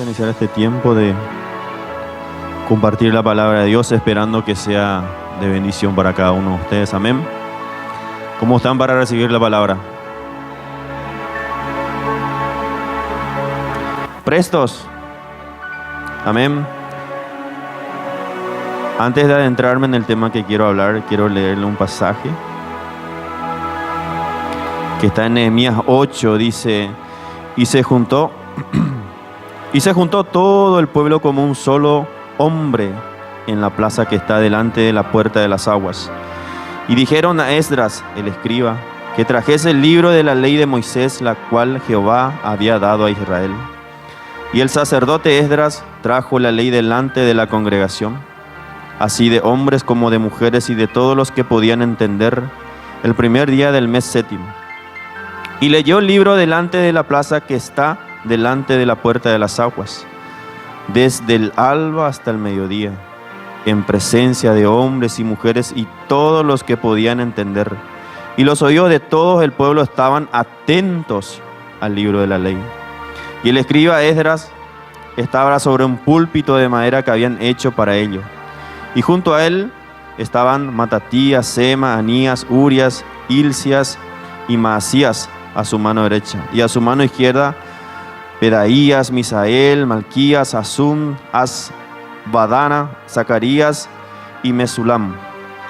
a iniciar este tiempo de compartir la palabra de Dios, esperando que sea de bendición para cada uno de ustedes. Amén. ¿Cómo están para recibir la palabra? ¿Prestos? Amén. Antes de adentrarme en el tema que quiero hablar, quiero leerle un pasaje que está en Nehemías 8. Dice: y se juntó todo el pueblo como un solo hombre en la plaza que está delante de la puerta de las aguas. Y dijeron a Esdras, el escriba, que trajese el libro de la ley de Moisés, la cual Jehová había dado a Israel. Y el sacerdote Esdras trajo la ley delante de la congregación, así de hombres como de mujeres y de todos los que podían entender, el primer día del mes séptimo. Y leyó el libro delante de la plaza que está delante de la puerta de las aguas, desde el alba hasta el mediodía, en presencia de hombres y mujeres y todos los que podían entender. Y los oídos de todo el pueblo estaban atentos al libro de la ley. Y el escriba Esdras estaba sobre un púlpito de madera que habían hecho para ello. Y junto a él estaban Matatías, Sema, Anías, Urias, Hilcias y Maasías a su mano derecha. Y a su mano izquierda Pedaías, Misael, Malquías, Asum, Asbadana, Zacarías y Mesulam.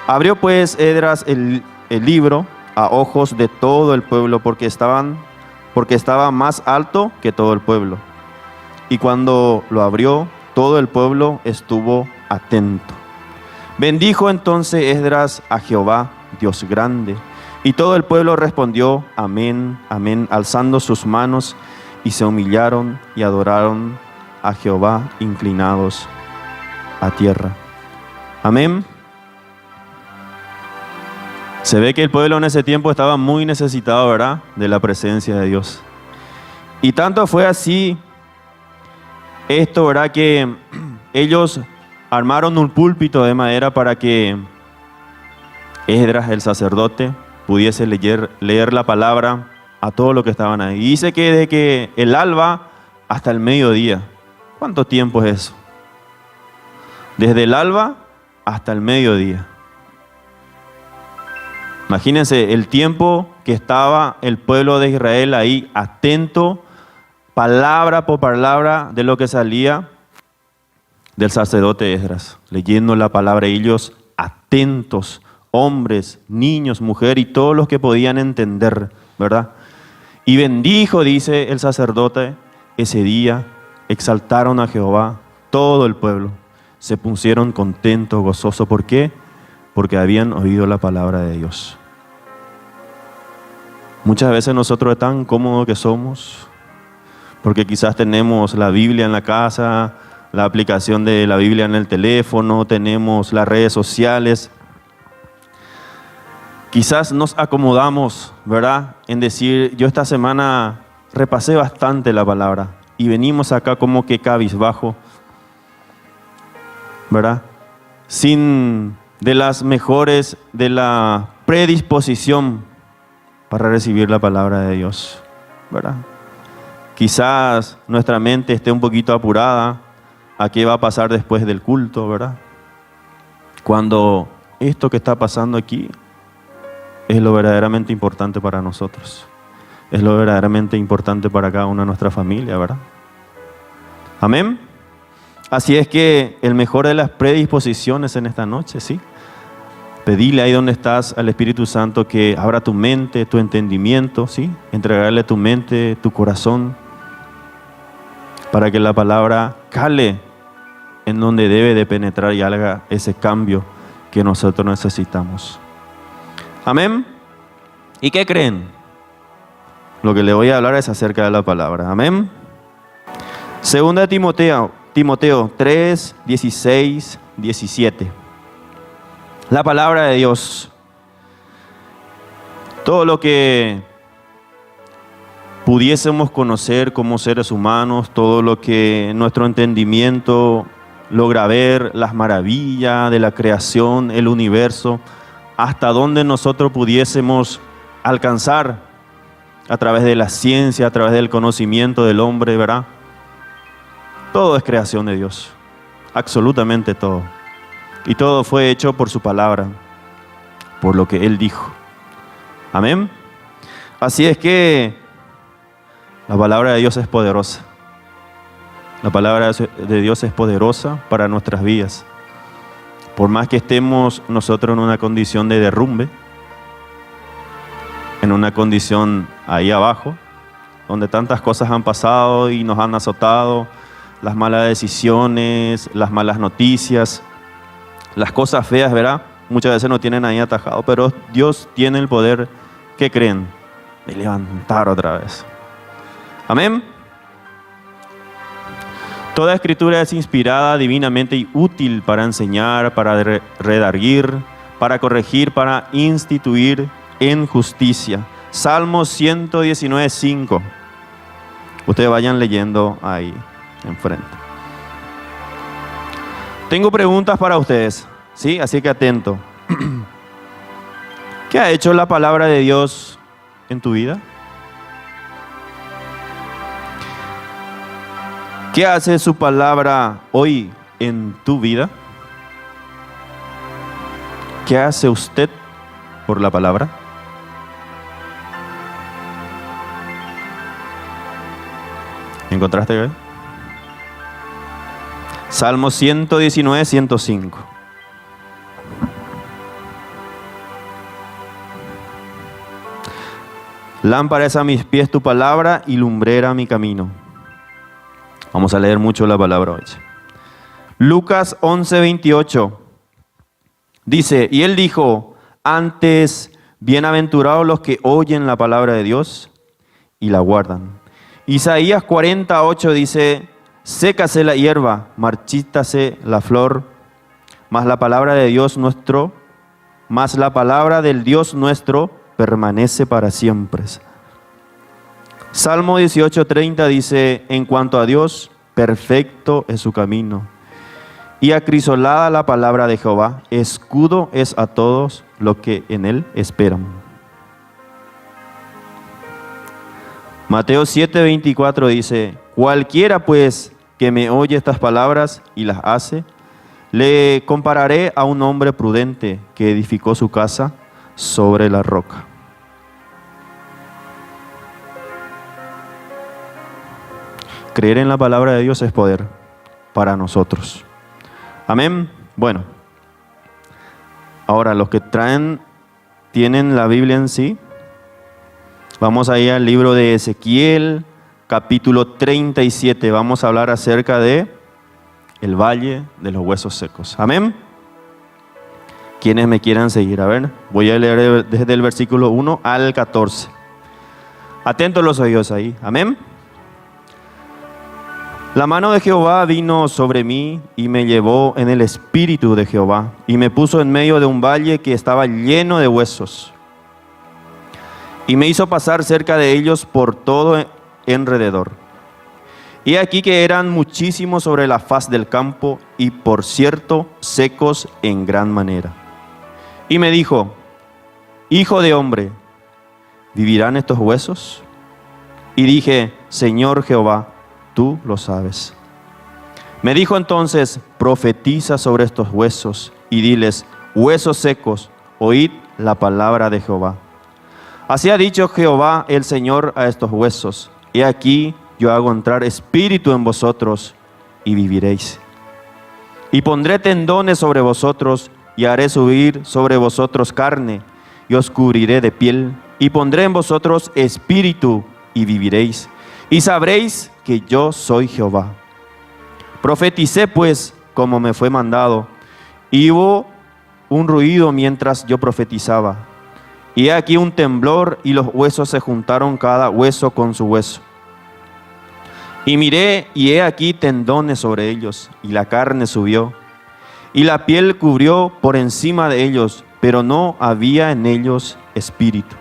Abrió pues Esdras el libro a ojos de todo el pueblo, porque estaba más alto que todo el pueblo. Y cuando lo abrió, todo el pueblo estuvo atento. Bendijo entonces Esdras a Jehová, Dios grande. Y todo el pueblo respondió: amén, amén, alzando sus manos, y se humillaron y adoraron a Jehová, inclinados a tierra. Amén. Se ve que el pueblo en ese tiempo estaba muy necesitado, ¿verdad?, de la presencia de Dios. Y tanto fue así esto, ¿verdad?, que ellos armaron un púlpito de madera para que Esdras, el sacerdote, pudiese leer la palabra a todos los que estaban ahí. Y dice que desde que el alba hasta el mediodía. ¿Cuánto tiempo es eso? Desde el alba hasta el mediodía. Imagínense el tiempo que estaba el pueblo de Israel ahí atento, palabra por palabra, de lo que salía del sacerdote Esdras, leyendo la palabra, ellos atentos, hombres, niños, mujeres y todos los que podían entender, ¿verdad? Y bendijo, dice el sacerdote, ese día, exaltaron a Jehová todo el pueblo, se pusieron contentos, gozosos. ¿Por qué? Porque habían oído la palabra de Dios. Muchas veces nosotros tan cómodos que somos, porque quizás tenemos la Biblia en la casa, la aplicación de la Biblia en el teléfono, tenemos las redes sociales. Quizás nos acomodamos, ¿verdad?, en decir: yo esta semana repasé bastante la palabra y venimos acá como que cabizbajo, ¿verdad?, sin de las mejores, de la predisposición para recibir la palabra de Dios, ¿verdad? Quizás nuestra mente esté un poquito apurada a qué va a pasar después del culto, ¿verdad? Cuando esto que está pasando aquí es lo verdaderamente importante para nosotros. Es lo verdaderamente importante para cada una de nuestra familia, ¿verdad? Amén. Así es que el mejor de las predisposiciones en esta noche, ¿sí? Pedile ahí donde estás al Espíritu Santo que abra tu mente, tu entendimiento, ¿sí? Entregarle tu mente, tu corazón, para que la palabra cale en donde debe de penetrar y haga ese cambio que nosotros necesitamos. Amén. ¿Y qué creen? Lo que le voy a hablar es acerca de la palabra. Amén. Segunda de Timoteo 3, 16, 17. La palabra de Dios. Todo lo que pudiésemos conocer como seres humanos, todo lo que nuestro entendimiento logra ver, las maravillas de la creación, el universo, hasta donde nosotros pudiésemos alcanzar a través de la ciencia, a través del conocimiento del hombre, ¿verdad? Todo es creación de Dios, absolutamente todo. Y todo fue hecho por su palabra, por lo que Él dijo. Amén. Así es que la palabra de Dios es poderosa. La palabra de Dios es poderosa para nuestras vidas. Por más que estemos nosotros en una condición de derrumbe, en una condición ahí abajo, donde tantas cosas han pasado y nos han azotado, las malas decisiones, las malas noticias, las cosas feas, ¿verdad? Muchas veces nos tienen ahí atajados, pero Dios tiene el poder, ¿qué creen? De levantar otra vez. Amén. Toda escritura es inspirada divinamente y útil para enseñar, para redarguir, para corregir, para instituir en justicia. Salmo 119:5. Ustedes vayan leyendo ahí enfrente. Tengo preguntas para ustedes, ¿sí? Así que atento. ¿Qué ha hecho la palabra de Dios en tu vida? ¿Qué hace su palabra hoy en tu vida? ¿Qué hace usted por la palabra? ¿Encontraste? Salmo 119:105. Lámpara es a mis pies tu palabra y lumbrera mi camino. Vamos a leer mucho la palabra hoy. Lucas 11:28 dice, y él dijo, antes, bienaventurados los que oyen la palabra de Dios y la guardan. Isaías 40:8 dice, sécase la hierba, marchítase la flor, mas la palabra del Dios nuestro permanece para siempre. Salmo 18:30 dice, en cuanto a Dios, perfecto es su camino, y acrisolada la palabra de Jehová, escudo es a todos los que en él esperan. Mateo 7:24 dice, cualquiera pues que me oye estas palabras y las hace, le compararé a un hombre prudente que edificó su casa sobre la roca. Creer en la palabra de Dios es poder para nosotros. Amén. Bueno, ahora los que tienen la Biblia en sí, vamos a ir al libro de Ezequiel, capítulo 37. Vamos a hablar acerca de el valle de los huesos secos. Amén. Quienes me quieran seguir, a ver, voy a leer desde el versículo 1 al 14. Atentos los oídos ahí. Amén. La mano de Jehová vino sobre mí y me llevó en el espíritu de Jehová y me puso en medio de un valle que estaba lleno de huesos y me hizo pasar cerca de ellos por todo alrededor. Y aquí que eran muchísimos sobre la faz del campo y por cierto secos en gran manera. Y me dijo, hijo de hombre, ¿vivirán estos huesos? Y dije, Señor Jehová, tú lo sabes. Me dijo entonces, profetiza sobre estos huesos y diles, huesos secos, oíd la palabra de Jehová. Así ha dicho Jehová el Señor a estos huesos, he aquí yo hago entrar espíritu en vosotros y viviréis. Y pondré tendones sobre vosotros y haré subir sobre vosotros carne y os cubriré de piel y pondré en vosotros espíritu y viviréis. Y sabréis que yo soy Jehová. Profeticé pues como me fue mandado, y hubo un ruido mientras yo profetizaba. Y he aquí un temblor, y los huesos se juntaron cada hueso con su hueso. Y miré, y he aquí tendones sobre ellos, y la carne subió, y la piel cubrió por encima de ellos, pero no había en ellos espíritu.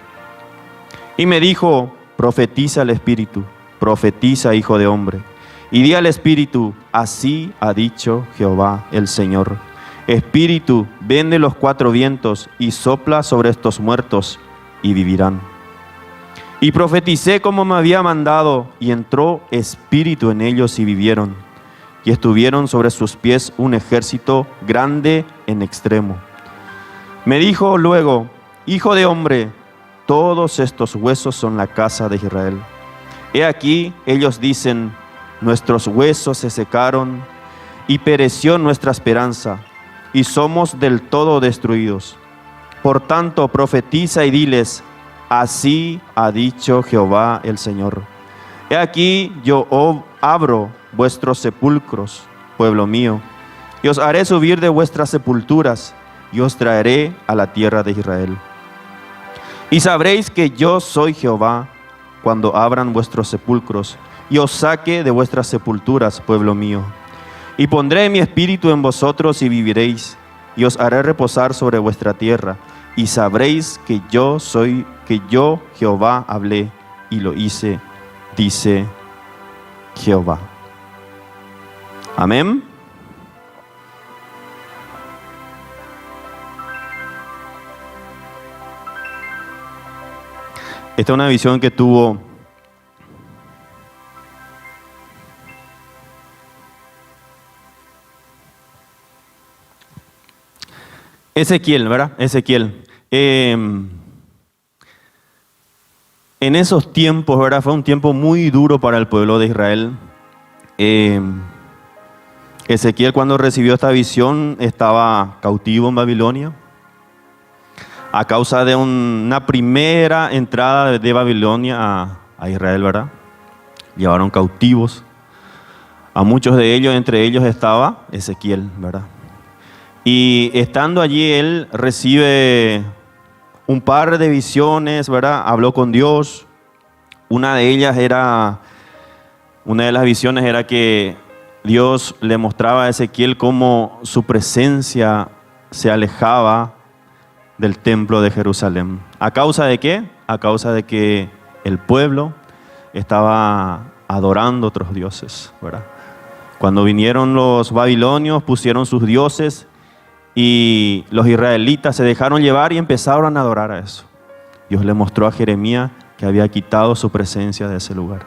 Y me dijo, profetiza el espíritu. Profetiza, hijo de hombre, y di al espíritu, así ha dicho Jehová el Señor. Espíritu, ven de los cuatro vientos y sopla sobre estos muertos y vivirán. Y profeticé como me había mandado y entró espíritu en ellos y vivieron. y estuvieron sobre sus pies un ejército grande en extremo. Me dijo luego: hijo de hombre, todos estos huesos son la casa de Israel. He aquí, ellos dicen: nuestros huesos se secaron y pereció nuestra esperanza, y somos del todo destruidos. Por tanto, profetiza y diles: así ha dicho Jehová el Señor. He aquí, yo abro vuestros sepulcros, pueblo mío, y os haré subir de vuestras sepulturas, y os traeré a la tierra de Israel. Y sabréis que yo soy Jehová, cuando abran vuestros sepulcros, y os saque de vuestras sepulturas, pueblo mío. Y pondré mi espíritu en vosotros y viviréis, y os haré reposar sobre vuestra tierra, y sabréis que yo Jehová hablé y lo hice, dice Jehová. Amén. Esta es una visión que tuvo Ezequiel, ¿verdad? Ezequiel. En esos tiempos, ¿verdad? Fue un tiempo muy duro para el pueblo de Israel. Ezequiel, cuando recibió esta visión, estaba cautivo en Babilonia a causa de una primera entrada de Babilonia a Israel, ¿verdad? Llevaron cautivos a muchos de ellos, entre ellos estaba Ezequiel, ¿verdad? Y estando allí, él recibe un par de visiones, ¿verdad? Habló con Dios. Una de las visiones era que Dios le mostraba a Ezequiel cómo su presencia se alejaba del templo de Jerusalén. ¿A causa de qué? A causa de que el pueblo estaba adorando otros dioses, ¿verdad? Cuando vinieron los babilonios, pusieron sus dioses y los israelitas se dejaron llevar y empezaron a adorar a eso. Dios le mostró a Jeremías que había quitado su presencia de ese lugar.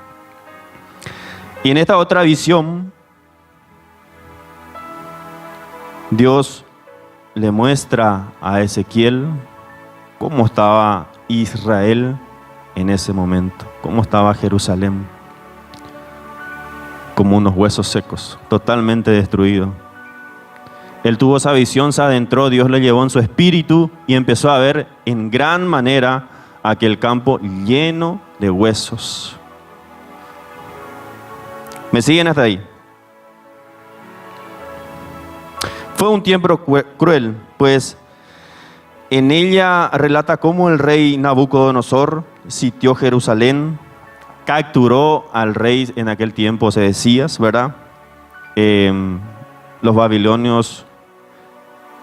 Y en esta otra visión, Dios le muestra a Ezequiel cómo estaba Israel en ese momento, cómo estaba Jerusalén, como unos huesos secos, totalmente destruido. Él tuvo esa visión, se adentró, Dios le llevó en su espíritu y empezó a ver en gran manera aquel campo lleno de huesos. ¿Me siguen hasta ahí? Fue un tiempo cruel, pues en ella relata cómo el rey Nabucodonosor sitió Jerusalén, capturó al rey en aquel tiempo, Sedecías, ¿verdad? Los babilonios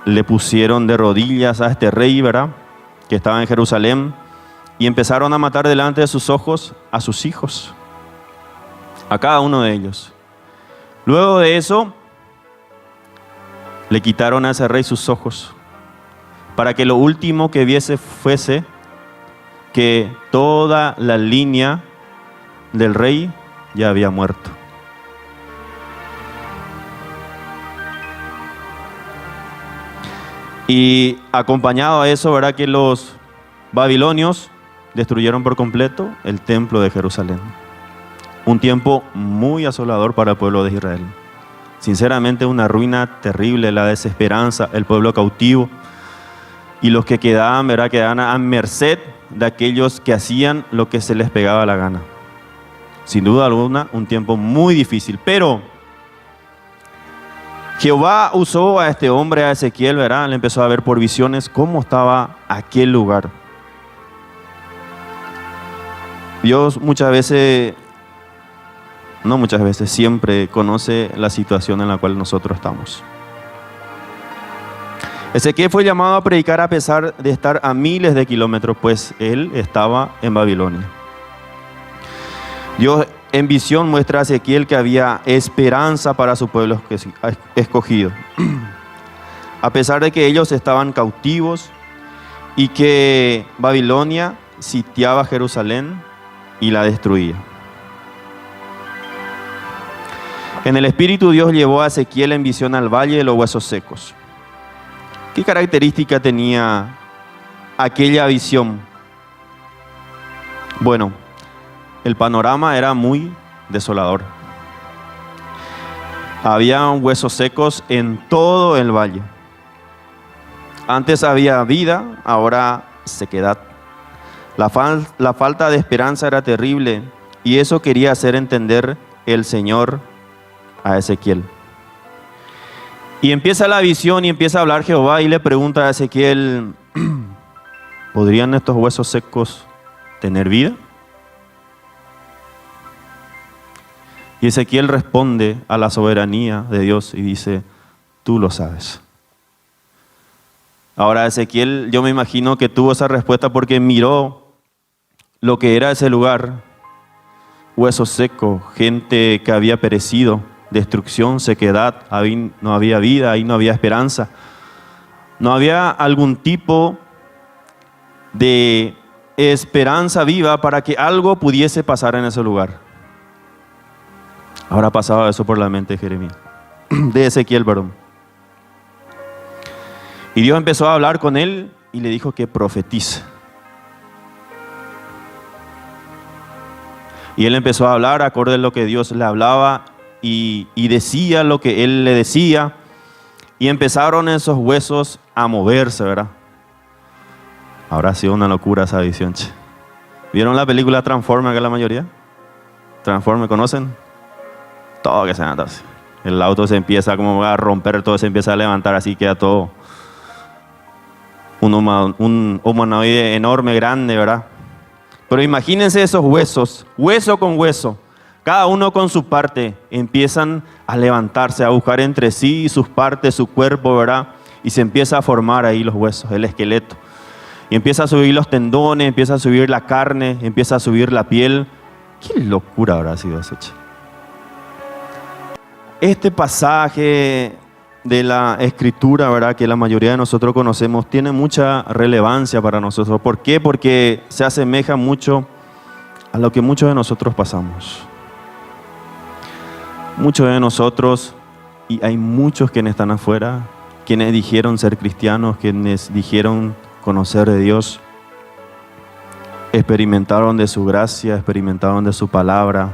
le pusieron de rodillas a este rey, ¿verdad? Que estaba en Jerusalén, y empezaron a matar delante de sus ojos a sus hijos, a cada uno de ellos. Luego de eso, le quitaron a ese rey sus ojos, para que lo último que viese fuese que toda la línea del rey ya había muerto. Y acompañado a eso, ¿verdad? Que los babilonios destruyeron por completo el templo de Jerusalén. Un tiempo muy asolador para el pueblo de Israel. Sinceramente, una ruina terrible, la desesperanza, el pueblo cautivo. Y los que quedaban, ¿verdad? Quedaban a merced de aquellos que hacían lo que se les pegaba la gana. Sin duda alguna, un tiempo muy difícil. Pero Jehová usó a este hombre, a Ezequiel, ¿verdad? Le empezó a ver por visiones cómo estaba aquel lugar. Dios siempre conoce la situación en la cual nosotros estamos. Ezequiel fue llamado a predicar a pesar de estar a miles de kilómetros, pues él estaba en Babilonia. Dios en visión muestra a Ezequiel que había esperanza para su pueblo escogido. A pesar de que ellos estaban cautivos y que Babilonia sitiaba Jerusalén y la destruía. En el Espíritu Dios llevó a Ezequiel en visión al valle de los huesos secos. ¿Qué característica tenía aquella visión? Bueno, el panorama era muy desolador. Había huesos secos en todo el valle. Antes había vida, ahora sequedad. La falta de esperanza era terrible y eso quería hacer entender el Señor a Ezequiel. Y empieza la visión y empieza a hablar Jehová y le pregunta a Ezequiel, ¿podrían estos huesos secos tener vida? Y Ezequiel responde a la soberanía de Dios y dice, tú lo sabes. Ahora Ezequiel, yo me imagino que tuvo esa respuesta porque miró lo que era ese lugar, huesos secos, gente que había perecido, destrucción, sequedad, no había vida, ahí no había esperanza. No había algún tipo de esperanza viva para que algo pudiese pasar en ese lugar. Ahora pasaba eso por la mente de Jeremías, de Ezequiel, perdón. Y Dios empezó a hablar con él y le dijo que profetice. Y él empezó a hablar acorde a lo que Dios le hablaba y decía lo que él le decía. Y empezaron esos huesos a moverse, ¿verdad? Habrá sido una locura esa visión, che. ¿Vieron la película Transformers, que la mayoría? Transformers, ¿conocen? Todo que se nota así. El auto se empieza como a romper, todo se empieza a levantar, así queda todo un humanoide enorme, grande, ¿verdad? Pero imagínense esos huesos, hueso con hueso, cada uno con su parte, empiezan a levantarse, a buscar entre sí sus partes, su cuerpo, ¿verdad? Y se empieza a formar ahí los huesos, el esqueleto. Y empieza a subir los tendones, empieza a subir la carne, empieza a subir la piel. ¡Qué locura habrá sido eso, che! Este pasaje de la Escritura, ¿verdad?, que la mayoría de nosotros conocemos, tiene mucha relevancia para nosotros. ¿Por qué? Porque se asemeja mucho a lo que muchos de nosotros pasamos. Muchos de nosotros, y hay muchos quienes están afuera, quienes dijeron ser cristianos, quienes dijeron conocer de Dios, experimentaron de su gracia, experimentaron de su palabra,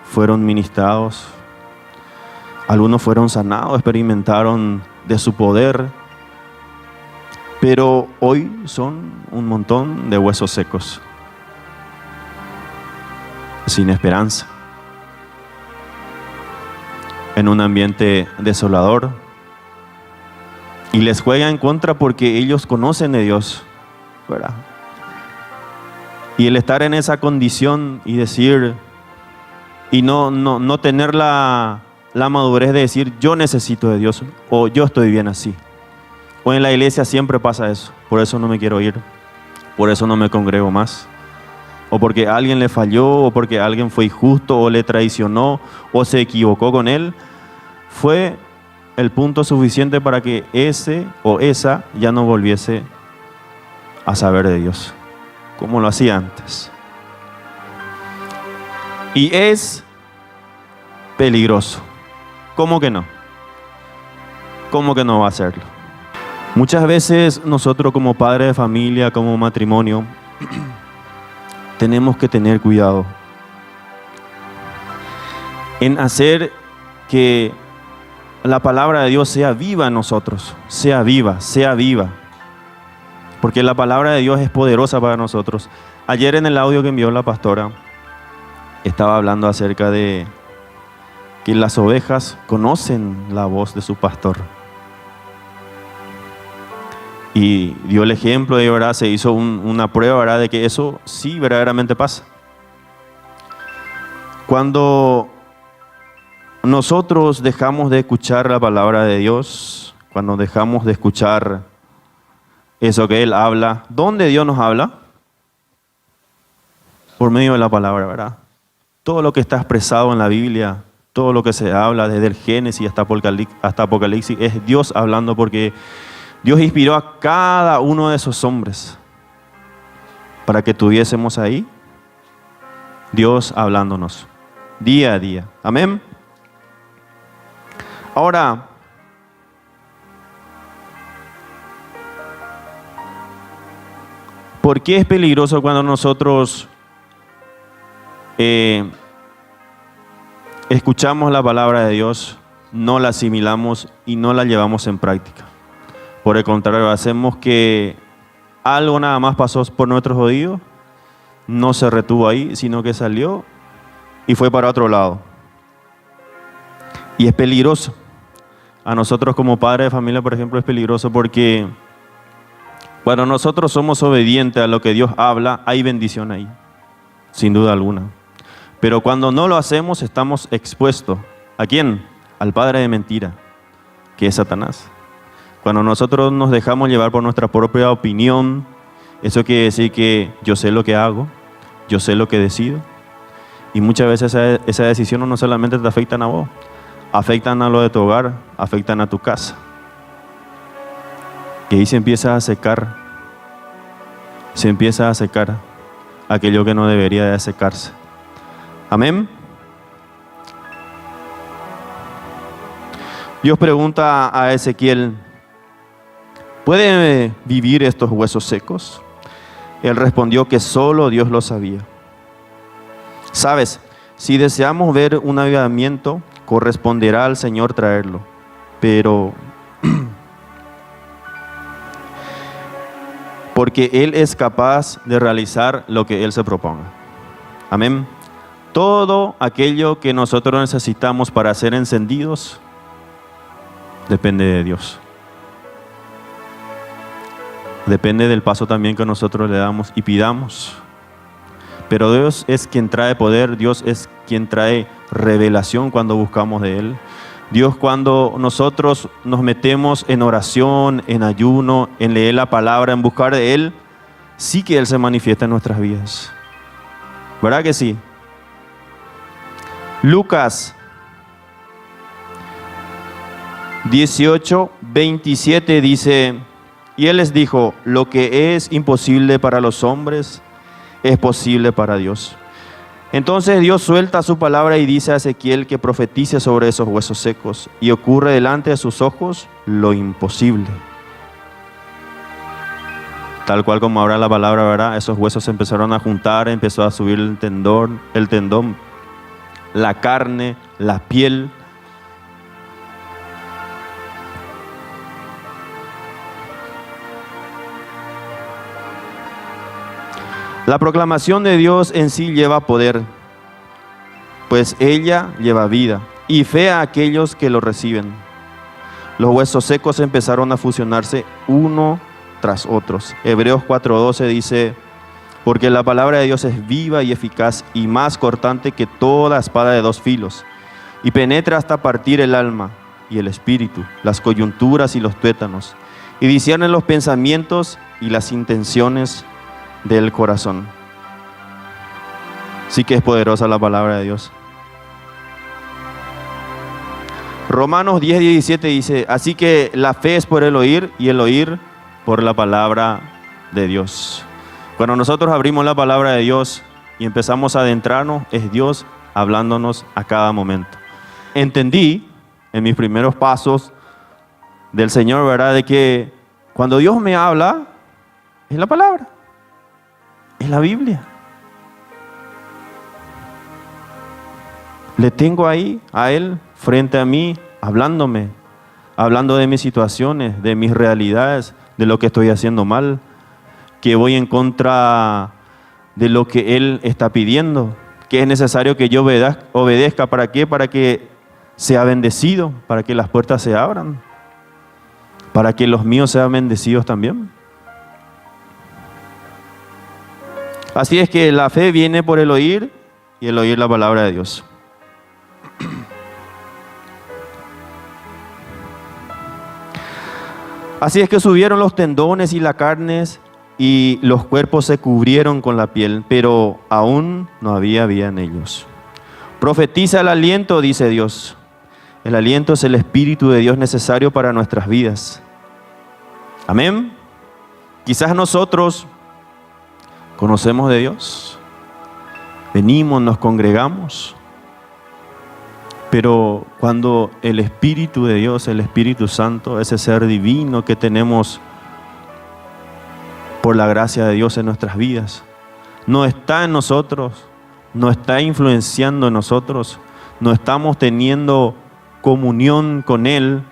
fueron ministrados. Algunos fueron sanados, experimentaron de su poder, pero hoy son un montón de huesos secos, sin esperanza, en un ambiente desolador, y les juega en contra porque ellos conocen de Dios, ¿verdad? Y el estar en esa condición y decir, y no tener la madurez de decir yo necesito de Dios o yo estoy bien así. O en la iglesia siempre pasa eso, por eso no me quiero ir, por eso no me congrego más. O porque alguien le falló, o porque alguien fue injusto, o le traicionó, o se equivocó con él. Fue el punto suficiente para que ese o esa ya no volviese a saber de Dios, como lo hacía antes. Y es peligroso. ¿Cómo que no? ¿Cómo que no va a hacerlo? Muchas veces nosotros como padres de familia, como matrimonio, tenemos que tener cuidado en hacer que la palabra de Dios sea viva en nosotros, sea viva. Porque la palabra de Dios es poderosa para nosotros. Ayer en el audio que envió la pastora, estaba hablando acerca de que las ovejas conocen la voz de su pastor. Y dio el ejemplo de, ¿verdad?, se hizo una prueba, ¿verdad?, de que eso sí verdaderamente pasa. Cuando nosotros dejamos de escuchar la palabra de Dios, cuando dejamos de escuchar eso que Él habla, ¿dónde Dios nos habla? Por medio de la palabra, ¿verdad? Todo lo que está expresado en la Biblia, todo lo que se habla desde el Génesis hasta Apocalipsis es Dios hablando, porque Dios inspiró a cada uno de esos hombres para que tuviésemos ahí Dios hablándonos día a día. Amén. Ahora, ¿por qué es peligroso cuando nosotros escuchamos la palabra de Dios, no la asimilamos y no la llevamos en práctica? Por el contrario, hacemos que algo nada más pasó por nuestros oídos, no se retuvo ahí, sino que salió y fue para otro lado. Y es peligroso. A nosotros como padres de familia, por ejemplo, es peligroso porque cuando nosotros somos obedientes a lo que Dios habla, hay bendición ahí, sin duda alguna. Pero cuando no lo hacemos, estamos expuestos. ¿A quién? Al padre de mentira, que es Satanás. Cuando nosotros nos dejamos llevar por nuestra propia opinión, eso quiere decir que yo sé lo que hago, yo sé lo que decido. Y muchas veces esa decisión no solamente te afectan a vos, afectan a lo de tu hogar, afectan a tu casa. Y ahí se empieza a secar aquello que no debería de secarse. Amén. Dios pregunta a Ezequiel, ¿pueden vivir estos huesos secos? Él respondió que solo Dios lo sabía. Sabes, si deseamos ver un avivamiento, corresponderá al Señor traerlo. Pero porque Él es capaz de realizar lo que Él se proponga. Amén. Todo aquello que nosotros necesitamos para ser encendidos depende de Dios. Depende del paso también que nosotros le damos y pidamos. Pero Dios es quien trae poder, Dios es quien trae revelación cuando buscamos de Él. Dios, cuando nosotros nos metemos en oración, en ayuno, en leer la palabra, en buscar de Él, sí que Él se manifiesta en nuestras vidas. ¿Verdad que sí? Lucas 18:27 dice, y Él les dijo, lo que es imposible para los hombres es posible para Dios. Entonces Dios suelta su palabra y dice a Ezequiel que profetice sobre esos huesos secos, y ocurre delante de sus ojos lo imposible. Tal cual como ahora la palabra, ¿verdad? Esos huesos se empezaron a juntar, empezó a subir el tendón, la carne, la piel. La proclamación de Dios en sí lleva poder, pues ella lleva vida y fe a aquellos que lo reciben. Los huesos secos empezaron a fusionarse uno tras otros. Hebreos 4:12 dice, porque la palabra de Dios es viva y eficaz y más cortante que toda espada de dos filos, y penetra hasta partir el alma y el espíritu, las coyunturas y los tuétanos, y discierne los pensamientos y las intenciones del corazón. Sí que es poderosa la palabra de Dios. Romanos 10:17 dice, así que la fe es por el oír y el oír por la palabra de Dios. Cuando nosotros abrimos la palabra de Dios y empezamos a adentrarnos, es Dios hablándonos a cada momento. Entendí en mis primeros pasos del Señor, ¿verdad? De que cuando Dios me habla, es la palabra. Es la Biblia. Le tengo ahí a Él frente a mí, hablándome, hablando de mis situaciones, de mis realidades, de lo que estoy haciendo mal, que voy en contra de lo que Él está pidiendo, que es necesario que yo obedezca. ¿Para qué? Para que sea bendecido, para que las puertas se abran, para que los míos sean bendecidos también. Así es que la fe viene por el oír y el oír la palabra de Dios. Así es que subieron los tendones y la carne y los cuerpos se cubrieron con la piel, pero aún no había vida en ellos. Profetiza el aliento, dice Dios. El aliento es el Espíritu de Dios necesario para nuestras vidas. Amén. Quizás nosotros conocemos de Dios, venimos, nos congregamos, Pero cuando el Espíritu de Dios, el Espíritu Santo, ese ser divino que tenemos por la gracia de Dios en nuestras vidas, no está en nosotros, no está influenciando en nosotros, no estamos teniendo comunión con Él,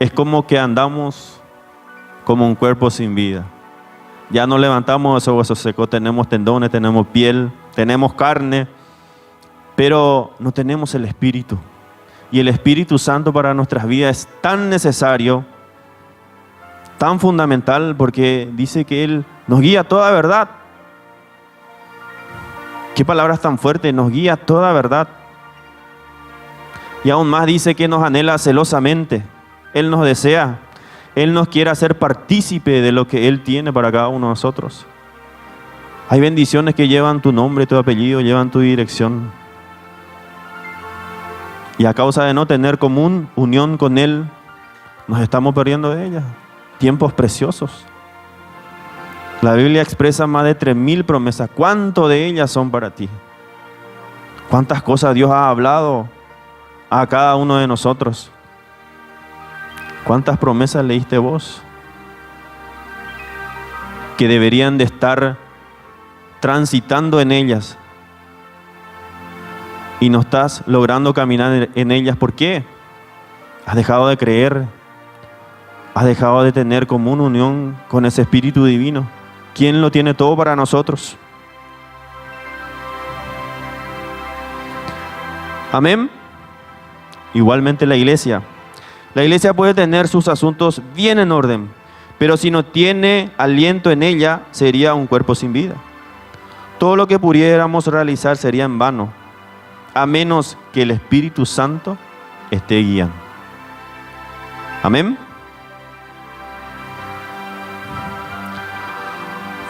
es como que andamos como un cuerpo sin vida. Ya no levantamos esos huesos secos, tenemos tendones, tenemos piel, tenemos carne, pero no tenemos el Espíritu. Y el Espíritu Santo para nuestras vidas es tan necesario, tan fundamental, porque dice que Él nos guía a toda verdad. Qué palabras tan fuertes, nos guía a toda verdad. Y aún más dice que nos anhela celosamente. Él nos desea, Él nos quiere hacer partícipe de lo que Él tiene para cada uno de nosotros. Hay bendiciones que llevan tu nombre, tu apellido, llevan tu dirección. Y a causa de no tener común unión con Él, nos estamos perdiendo de ellas. Tiempos preciosos. La Biblia expresa más de 3.000 promesas. ¿Cuánto de ellas son para ti? ¿Cuántas cosas Dios ha hablado a cada uno de nosotros? ¿Cuántas promesas leíste vos? Que deberían de estar transitando en ellas. Y no estás logrando caminar en ellas. ¿Por qué? Has dejado de creer. Has dejado de tener común unión con ese Espíritu Divino. ¿Quién lo tiene todo para nosotros? Amén. Igualmente la iglesia. La iglesia puede tener sus asuntos bien en orden, pero si no tiene aliento en ella, sería un cuerpo sin vida. Todo lo que pudiéramos realizar sería en vano, a menos que el Espíritu Santo esté guiando. Amén.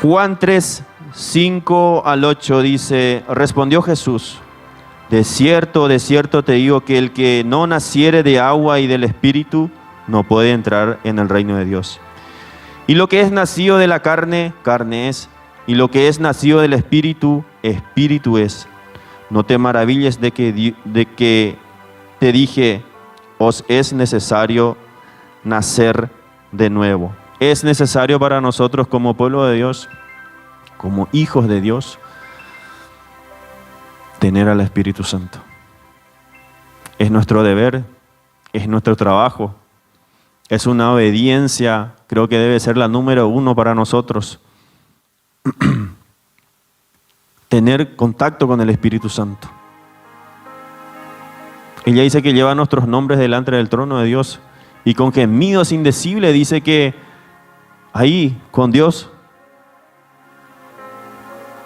Juan 3, 5 al 8 dice, respondió Jesús, de cierto te digo que el que no naciere de agua y del Espíritu no puede entrar en el reino de Dios. Y lo que es nacido de la carne, carne es, y lo que es nacido del Espíritu, Espíritu es. No te maravilles de que te dije, os es necesario nacer de nuevo. Es necesario para nosotros como pueblo de Dios, como hijos de Dios, tener al Espíritu Santo. Es nuestro deber, es nuestro trabajo, es una obediencia, creo que debe ser la número 1 para nosotros. Tener contacto con el Espíritu Santo. Ella dice que lleva nuestros nombres delante del trono de Dios y con gemidos indecibles dice que ahí con Dios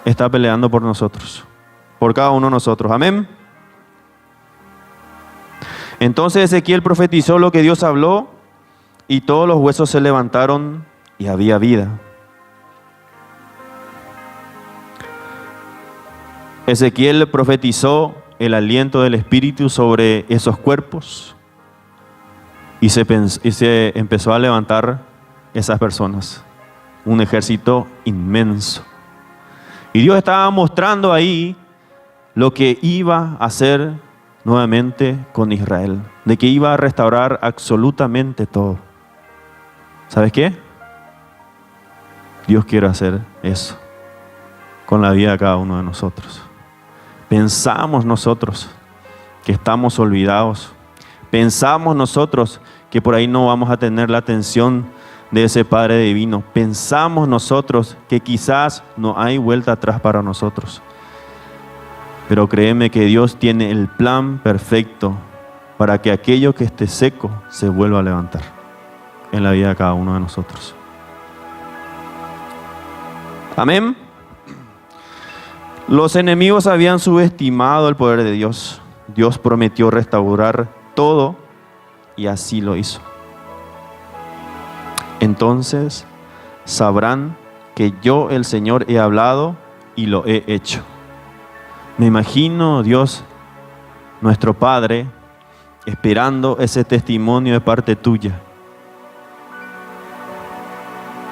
está peleando por nosotros, por cada uno de nosotros. Amén. Entonces Ezequiel profetizó lo que Dios habló y todos los huesos se levantaron y había vida. Ezequiel profetizó el aliento del Espíritu sobre esos cuerpos y se empezó a levantar esas personas, un ejército inmenso. Y Dios estaba mostrando ahí lo que iba a hacer nuevamente con Israel, de que iba a restaurar absolutamente todo. ¿Sabes qué? Dios quiere hacer eso con la vida de cada uno de nosotros. Pensamos nosotros que estamos olvidados. Pensamos nosotros que por ahí no vamos a tener la atención de ese Padre Divino. Pensamos nosotros que quizás no hay vuelta atrás para nosotros. Pero créeme que Dios tiene el plan perfecto para que aquello que esté seco se vuelva a levantar en la vida de cada uno de nosotros. Amén. Los enemigos habían subestimado el poder de Dios. Dios prometió restaurar todo y así lo hizo. Entonces sabrán que yo, el Señor, he hablado y lo he hecho. Me imagino Dios, nuestro Padre, esperando ese testimonio de parte tuya.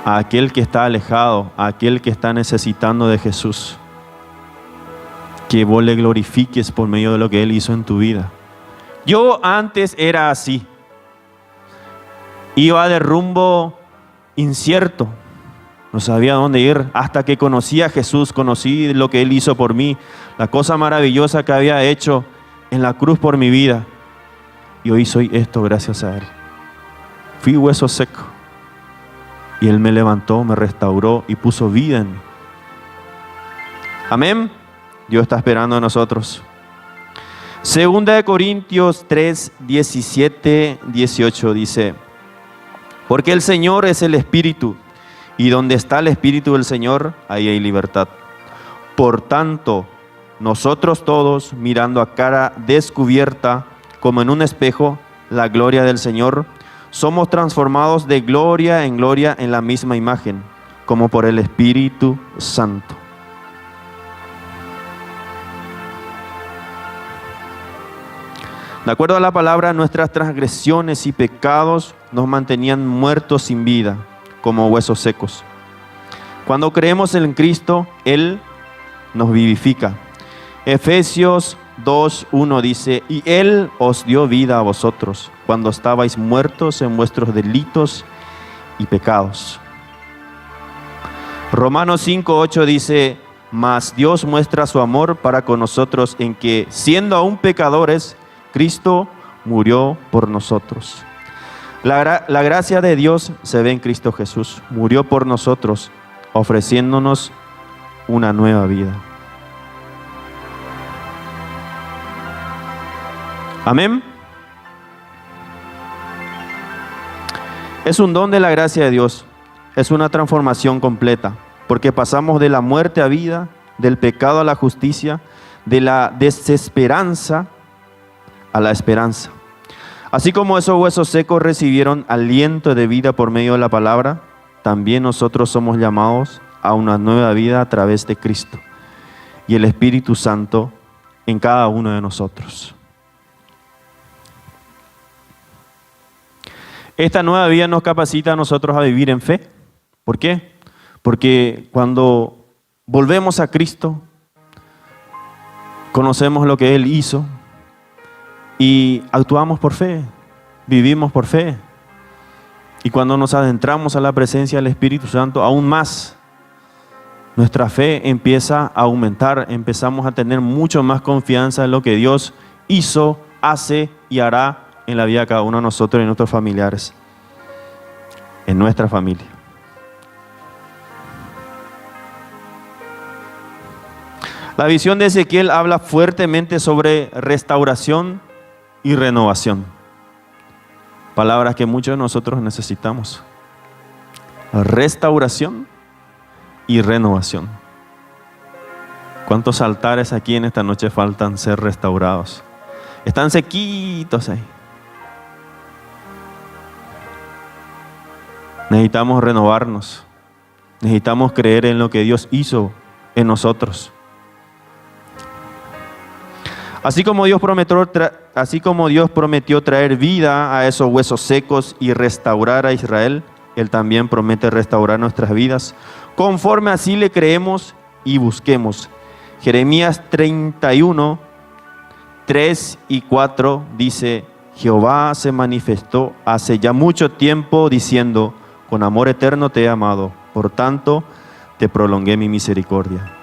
A aquel que está alejado, a aquel que está necesitando de Jesús. Que vos le glorifiques por medio de lo que Él hizo en tu vida. Yo antes era así. Iba de rumbo incierto. No sabía dónde ir hasta que conocí a Jesús, conocí lo que Él hizo por mí, la cosa maravillosa que había hecho en la cruz por mi vida. Y hoy soy esto gracias a Él. Fui hueso seco y Él me levantó, me restauró y puso vida en mí. Amén. Dios está esperando a nosotros. Segunda de Corintios 3, 17, 18 dice: porque el Señor es el Espíritu, y donde está el Espíritu del Señor, ahí hay libertad. Por tanto, nosotros todos, mirando a cara descubierta, como en un espejo, la gloria del Señor, somos transformados de gloria en la misma imagen, como por el Espíritu Santo. De acuerdo a la palabra, nuestras transgresiones y pecados nos mantenían muertos sin vida, como huesos secos. Cuando creemos en Cristo, Él nos vivifica. Efesios 2:1 dice: y Él os dio vida a vosotros, cuando estabais muertos en vuestros delitos y pecados. Romanos 5:8 dice: mas Dios muestra su amor para con nosotros en que, siendo aún pecadores, Cristo murió por nosotros. La gracia de Dios se ve en Cristo Jesús. Murió por nosotros, ofreciéndonos una nueva vida. Amén. Es un don de la gracia de Dios. Es una transformación completa, porque pasamos de la muerte a vida, del pecado a la justicia, de la desesperanza a la esperanza. Así como esos huesos secos recibieron aliento de vida por medio de la palabra, también nosotros somos llamados a una nueva vida a través de Cristo y el Espíritu Santo en cada uno de nosotros. Esta nueva vida nos capacita a nosotros a vivir en fe. ¿Por qué? Porque cuando volvemos a Cristo, conocemos lo que Él hizo y actuamos por fe, vivimos por fe. Y cuando nos adentramos a la presencia del Espíritu Santo, aún más, nuestra fe empieza a aumentar, empezamos a tener mucho más confianza en lo que Dios hizo, hace y hará en la vida de cada uno de nosotros y de nuestros familiares, en nuestra familia. La visión de Ezequiel habla fuertemente sobre restauración y renovación. Palabras que muchos de nosotros necesitamos. Restauración y renovación. ¿Cuántos altares aquí en esta noche faltan ser restaurados? Están sequitos ahí. Necesitamos renovarnos. Necesitamos creer en lo que Dios hizo en nosotros. Así como Dios prometió traer vida a esos huesos secos y restaurar a Israel, Él también promete restaurar nuestras vidas, conforme así le creemos y busquemos. Jeremías 31, 3 y 4 dice: Jehová se manifestó hace ya mucho tiempo diciendo: con amor eterno te he amado, por tanto te prolongué mi misericordia.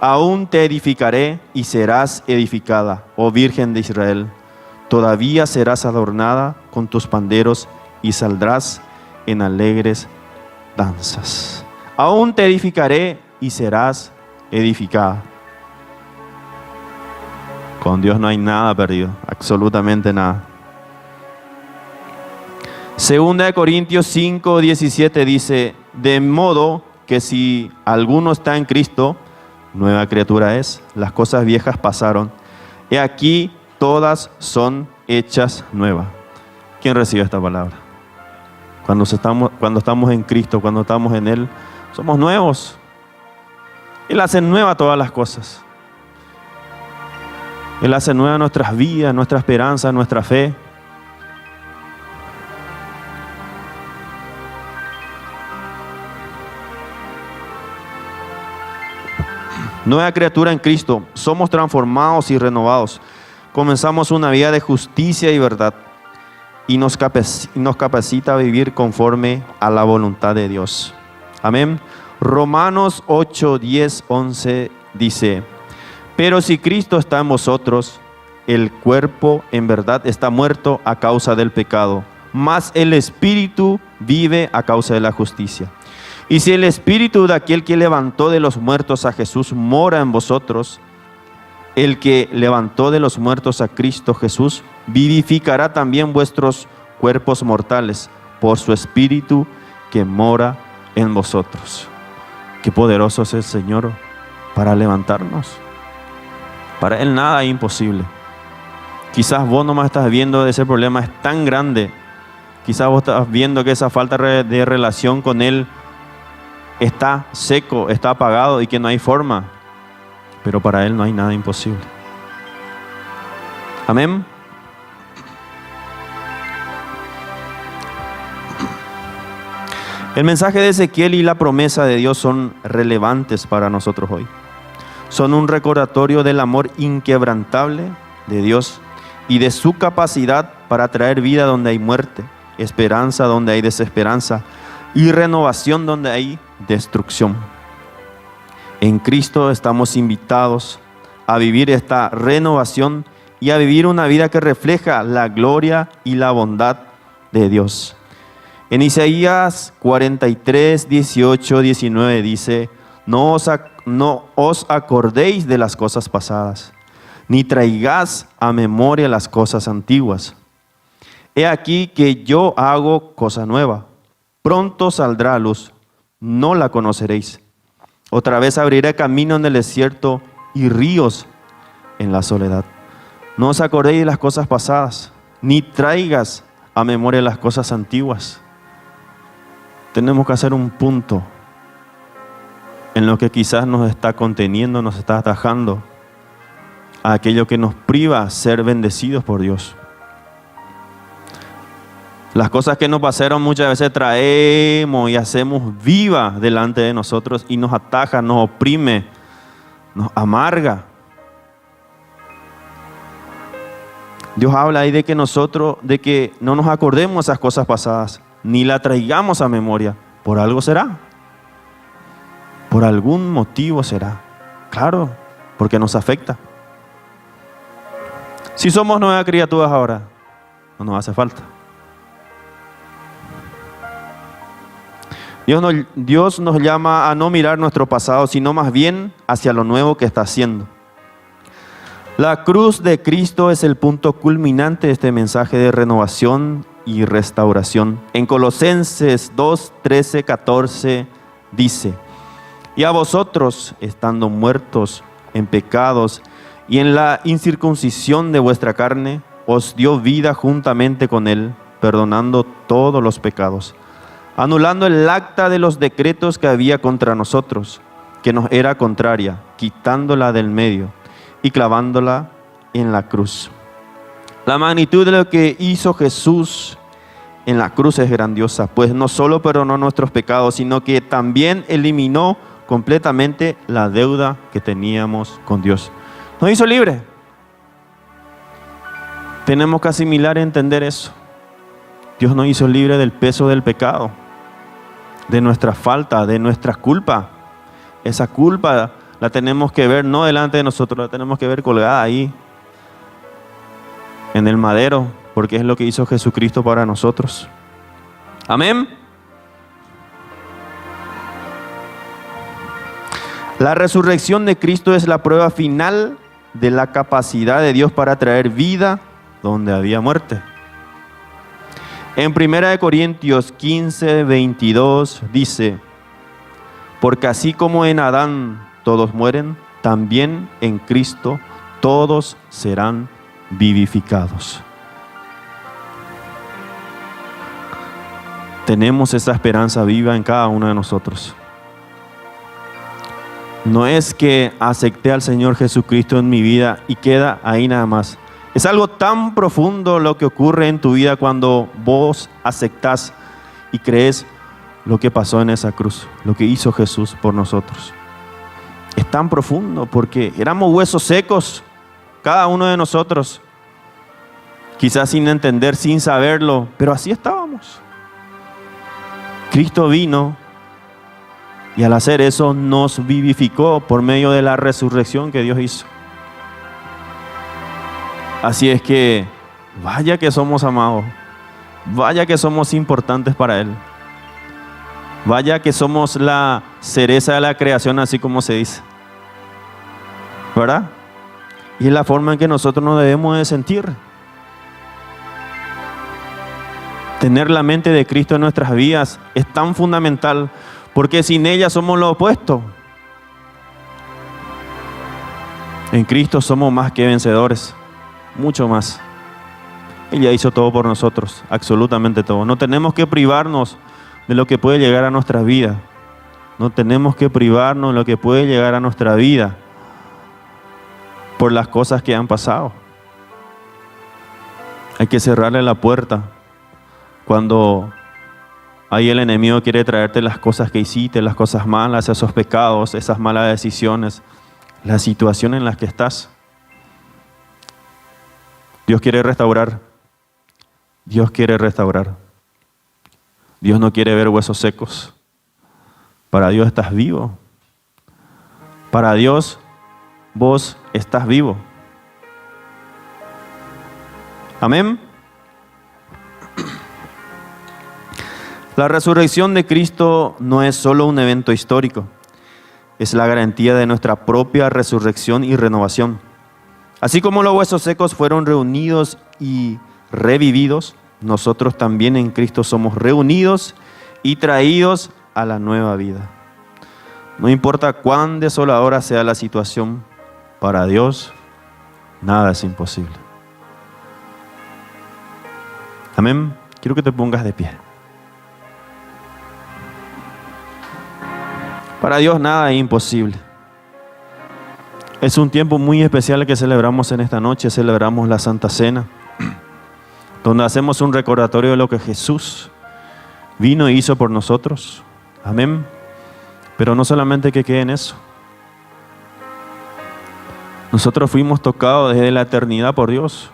Aún te edificaré y serás edificada, oh Virgen de Israel. Todavía serás adornada con tus panderos y saldrás en alegres danzas. Aún te edificaré y serás edificada. Con Dios no hay nada perdido, absolutamente nada. Segunda de Corintios 5, 17 dice: de modo que si alguno está en Cristo, nueva criatura es, las cosas viejas pasaron, he aquí todas son hechas nuevas. ¿Quién recibe esta palabra? Cuando estamos en Cristo, cuando estamos en Él, somos nuevos. Él hace nueva todas las cosas. Él hace nueva nuestras vidas, nuestra esperanza, nuestra fe. Nueva criatura en Cristo, somos transformados y renovados. comenzamos una vida de justicia y verdad y nos capacita a vivir conforme a la voluntad de Dios. Amén. Romanos 8, 10, 11 dice: pero si Cristo está en vosotros, el cuerpo en verdad está muerto a causa del pecado, mas el espíritu vive a causa de la justicia. Y si el espíritu de aquel que levantó de los muertos a Jesús mora en vosotros, el que levantó de los muertos a Cristo Jesús vivificará también vuestros cuerpos mortales por su espíritu que mora en vosotros. Qué poderoso es el Señor para levantarnos. Para Él nada es imposible. Quizás vos nomás estás viendo ese problema es tan grande. Quizás vos estás viendo que esa falta de relación con Él está seco, está apagado y que no hay forma. Pero para Él no hay nada imposible. Amén. El mensaje de Ezequiel y la promesa de Dios son relevantes para nosotros hoy. Son un recordatorio del amor inquebrantable de Dios y de su capacidad para traer vida donde hay muerte, esperanza donde hay desesperanza y renovación donde hay destrucción. En Cristo estamos invitados a vivir esta renovación y a vivir una vida que refleja la gloria y la bondad de Dios. En Isaías 43, 18, 19 dice: no os acordéis de las cosas pasadas, ni traigáis a memoria las cosas antiguas. He aquí que yo hago cosa nueva. Pronto saldrá a luz, no la conoceréis. Otra vez abriré camino en el desierto y ríos en la soledad. No os acordéis de las cosas pasadas, ni traigas a memoria las cosas antiguas. Tenemos que hacer un punto en lo que quizás nos está conteniendo, nos está atajando a aquello que nos priva ser bendecidos por Dios. Las cosas que nos pasaron muchas veces traemos y hacemos vivas delante de nosotros y nos ataja, nos oprime, nos amarga. Dios habla ahí de que no nos acordemos esas cosas pasadas, ni la traigamos a memoria. Por algo será. Por algún motivo será. Claro, porque nos afecta. Si somos nuevas criaturas ahora, no nos hace falta. Dios nos llama a no mirar nuestro pasado, sino más bien hacia lo nuevo que está haciendo. La cruz de Cristo es el punto culminante de este mensaje de renovación y restauración. En Colosenses 2, 13, 14 dice: y a vosotros, estando muertos en pecados y en la incircuncisión de vuestra carne, os dio vida juntamente con Él, perdonando todos los pecados, anulando el acta de los decretos que había contra nosotros, que nos era contraria, quitándola del medio y clavándola en la cruz. La magnitud de lo que hizo Jesús en la cruz es grandiosa, pues no solo perdonó nuestros pecados, sino que también eliminó completamente la deuda que teníamos con Dios. Nos hizo libre. Tenemos que asimilar y entender eso. Dios nos hizo libre del peso del pecado, de nuestra falta, de nuestra culpa. Esa culpa la tenemos que ver no delante de nosotros, la tenemos que ver colgada ahí en el madero, porque es lo que hizo Jesucristo para nosotros. Amén. La resurrección de Cristo es la prueba final de la capacidad de Dios para traer vida donde había muerte. En 1 Corintios 15, 22 dice: porque así como en Adán todos mueren, también en Cristo todos serán vivificados. Tenemos esa esperanza viva en cada uno de nosotros. No es que acepté al Señor Jesucristo en mi vida y queda ahí nada más. Es algo tan profundo lo que ocurre en tu vida cuando vos aceptás y crees lo que pasó en esa cruz, lo que hizo Jesús por nosotros. Es tan profundo porque éramos huesos secos, cada uno de nosotros, quizás sin entender, sin saberlo, pero así estábamos. Cristo vino y al hacer eso nos vivificó por medio de la resurrección que Dios hizo. Así es que vaya que somos amados, vaya que somos importantes para Él, vaya que somos la cereza de la creación, así como se dice, ¿verdad? Y es la forma en que nosotros nos debemos de sentir. Tener la mente de Cristo en nuestras vidas es tan fundamental, porque sin ella somos lo opuesto. En Cristo somos más que vencedores, mucho más. Él ya hizo todo por nosotros, absolutamente todo. No tenemos que privarnos de lo que puede llegar a nuestra vida. No tenemos que privarnos de lo que puede llegar a nuestra vida por las cosas que han pasado. Hay que cerrarle la puerta cuando ahí el enemigo quiere traerte las cosas que hiciste, las cosas malas, esos pecados, esas malas decisiones, la situación en la que estás. Dios quiere restaurar. Dios quiere restaurar. Dios no quiere ver huesos secos. Para Dios estás vivo. Para Dios vos estás vivo. Amén. La resurrección de Cristo no es solo un evento histórico, es la garantía de nuestra propia resurrección y renovación. Así como los huesos secos fueron reunidos y revividos, nosotros también en Cristo somos reunidos y traídos a la nueva vida. No importa cuán desoladora sea la situación, para Dios nada es imposible. Amén. Quiero que te pongas de pie. Para Dios nada es imposible. Es un tiempo muy especial que celebramos en esta noche. Celebramos la Santa Cena, donde hacemos un recordatorio de lo que Jesús vino e hizo por nosotros. Amén. Pero no solamente que quede en eso. Nosotros fuimos tocados desde la eternidad por Dios.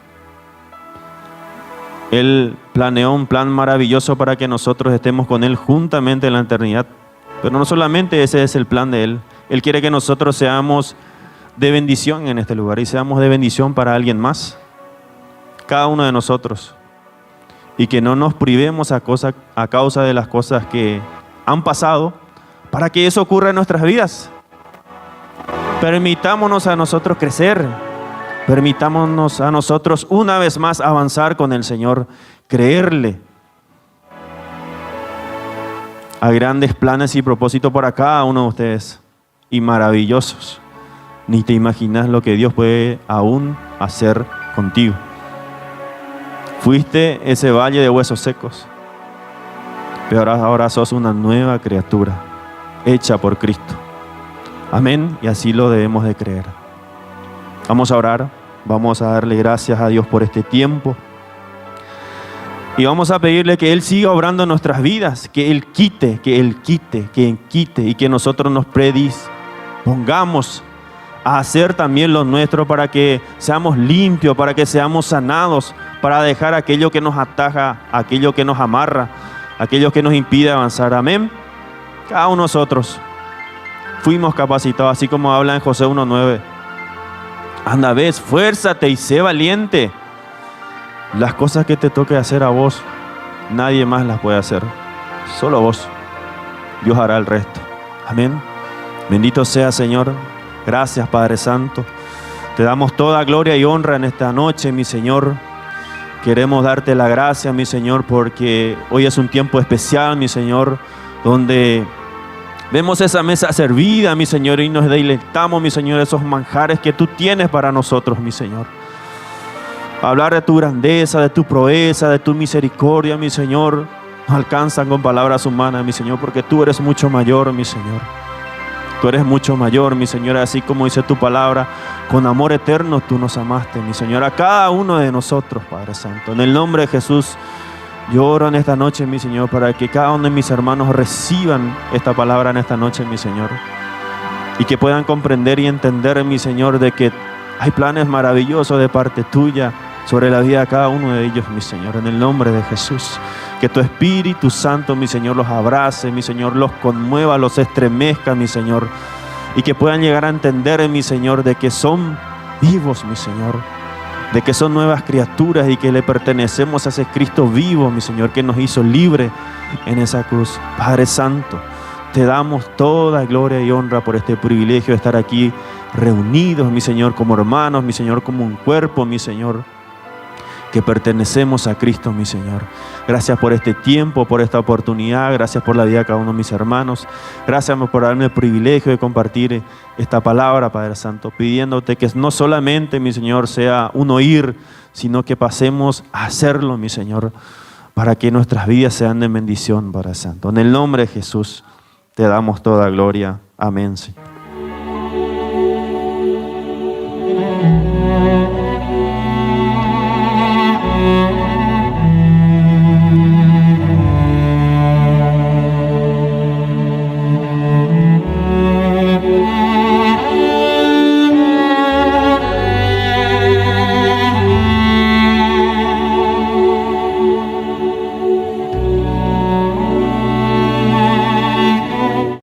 Él planeó un plan maravilloso para que nosotros estemos con Él juntamente en la eternidad. Pero no solamente ese es el plan de Él. Él quiere que nosotros seamos de bendición en este lugar y seamos de bendición para alguien más. Cada uno de nosotros. Y que no nos privemos a causa de las cosas que han pasado para que eso ocurra en nuestras vidas. Permitámonos a nosotros crecer. Permitámonos a nosotros una vez más avanzar con el Señor. Creerle a grandes planes y propósitos para cada uno de ustedes, y maravillosos. Ni te imaginas lo que Dios puede aún hacer contigo. Fuiste ese valle de huesos secos, pero ahora sos una nueva criatura, hecha por Cristo. Amén, y así lo debemos de creer. Vamos a orar, vamos a darle gracias a Dios por este tiempo. Y vamos a pedirle que Él siga obrando en nuestras vidas, que Él quite, y que nosotros nos predispongamos a hacer también lo nuestro para que seamos limpios, para que seamos sanados, para dejar aquello que nos ataja, aquello que nos amarra, aquello que nos impide avanzar. Amén. Cada uno de nosotros fuimos capacitados, así como habla en Josué 1:9. Anda, ves, esfuérzate y sé valiente. Las cosas que te toque hacer a vos, nadie más las puede hacer. Solo vos. Dios hará el resto. Amén. Bendito sea, Señor. Gracias, Padre Santo. Te damos toda gloria y honra en esta noche, mi Señor. Queremos darte la gracia, mi Señor, porque hoy es un tiempo especial, mi Señor, donde vemos esa mesa servida, mi Señor, y nos deleitamos, mi Señor, esos manjares que tú tienes para nosotros, mi Señor. Hablar de tu grandeza, de tu proeza, de tu misericordia, mi Señor, no alcanzan con palabras humanas, mi Señor, porque tú eres mucho mayor, mi Señor. Tú eres mucho mayor, mi Señor, así como dice tu palabra, con amor eterno tú nos amaste, mi Señor, a cada uno de nosotros, Padre Santo. En el nombre de Jesús, yo oro en esta noche, mi Señor, para que cada uno de mis hermanos reciban esta palabra en esta noche, mi Señor, y que puedan comprender y entender, mi Señor, de que Hay planes maravillosos de parte tuya sobre la vida de cada uno de ellos, mi Señor, en el nombre de Jesús. Que tu Espíritu Santo, mi Señor, los abrace, mi Señor, los conmueva, los estremezca, mi Señor. Y que puedan llegar a entender, mi Señor, de que son vivos, mi Señor. De que son nuevas criaturas y que le pertenecemos a ese Cristo vivo, mi Señor, que nos hizo libre en esa cruz. Padre Santo, te damos toda gloria y honra por este privilegio de estar aquí reunidos, mi Señor, como hermanos, mi Señor, como un cuerpo, mi Señor, que pertenecemos a Cristo, mi Señor. Gracias por este tiempo, por esta oportunidad. Gracias por la vida de cada uno de mis hermanos. Gracias por darme el privilegio de compartir esta palabra, Padre Santo, pidiéndote que no solamente, mi Señor, sea un oír, sino que pasemos a hacerlo, mi Señor, para que nuestras vidas sean de bendición, Padre Santo. En el nombre de Jesús te damos toda gloria. Amén, Señor.